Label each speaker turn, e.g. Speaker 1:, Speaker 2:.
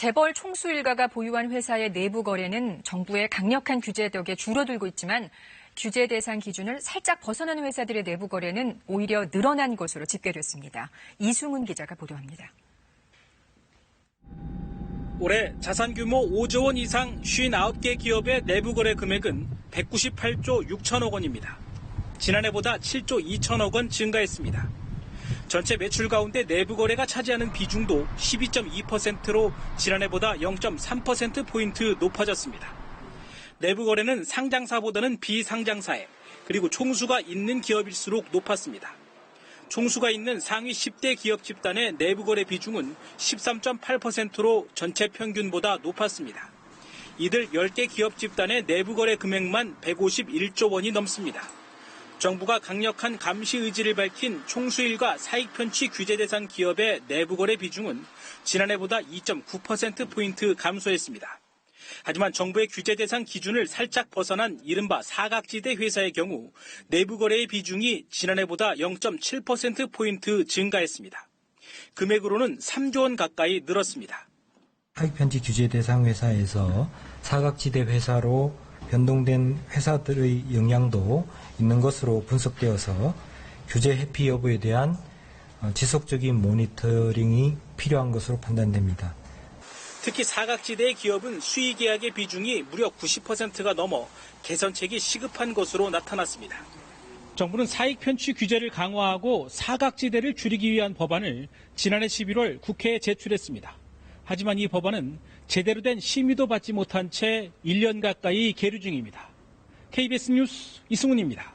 Speaker 1: 재벌 총수 일가가 보유한 회사의 내부 거래는 정부의 강력한 규제 덕에 줄어들고 있지만 규제 대상 기준을 살짝 벗어난 회사들의 내부 거래는 오히려 늘어난 것으로 집계됐습니다. 이승훈 기자가 보도합니다.
Speaker 2: 올해 자산 규모 5조 원 이상 59개 기업의 내부 거래 금액은 198조 6천억 원입니다. 지난해보다 7조 2천억 원 증가했습니다. 전체 매출 가운데 내부 거래가 차지하는 비중도 12.2%로 지난해보다 0.3%포인트 높아졌습니다. 내부 거래는 상장사보다는 비상장사에 그리고 총수가 있는 기업일수록 높았습니다. 총수가 있는 상위 10대 기업 집단의 내부 거래 비중은 13.8%로 전체 평균보다 높았습니다. 이들 10개 기업 집단의 내부 거래 금액만 151조 원이 넘습니다. 정부가 강력한 감시 의지를 밝힌 총수일과 사익 편취 규제 대상 기업의 내부 거래 비중은 지난해보다 2.9%포인트 감소했습니다. 하지만 정부의 규제 대상 기준을 살짝 벗어난 이른바 사각지대 회사의 경우 내부 거래의 비중이 지난해보다 0.7%포인트 증가했습니다. 금액으로는 3조 원 가까이 늘었습니다.
Speaker 3: 사익 편취 규제 대상 회사에서 사각지대 회사로 변동된 회사들의 영향도 있는 것으로 분석되어서 규제 회피 여부에 대한 지속적인 모니터링이 필요한 것으로 판단됩니다.
Speaker 2: 특히 사각지대의 기업은 수의계약의 비중이 무려 90%가 넘어 개선책이 시급한 것으로 나타났습니다. 정부는 사익 편취 규제를 강화하고 사각지대를 줄이기 위한 법안을 지난해 11월 국회에 제출했습니다. 하지만 이 법안은 제대로 된 심의도 받지 못한 채 1년 가까이 계류 중입니다. KBS 뉴스 이승훈입니다.